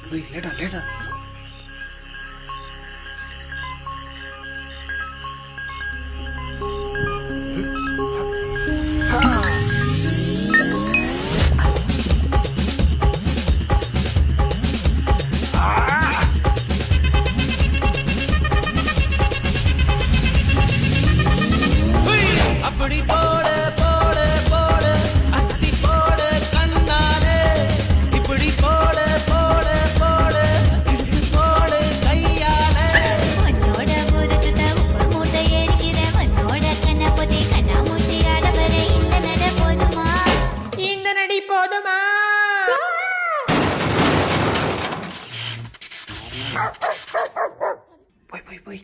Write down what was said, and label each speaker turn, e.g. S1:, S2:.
S1: லேட்டா லேட்டா.
S2: அப்படி போடு போடு போடு அஸ்தி போடு கண்ணாலே இப்படி போடு போடு போடு இழுத்து போடு கையாலே
S3: உன்னோட ஊருக்கு உப்பு மூட்டை ஏறிக்கிற உன்னோட கண்ணை பொத்தி கண்ணா மூட்டி ஆடவர இந்த நட போதுமா
S4: இந்த நடி போதுமா?
S1: போய் போய் போய்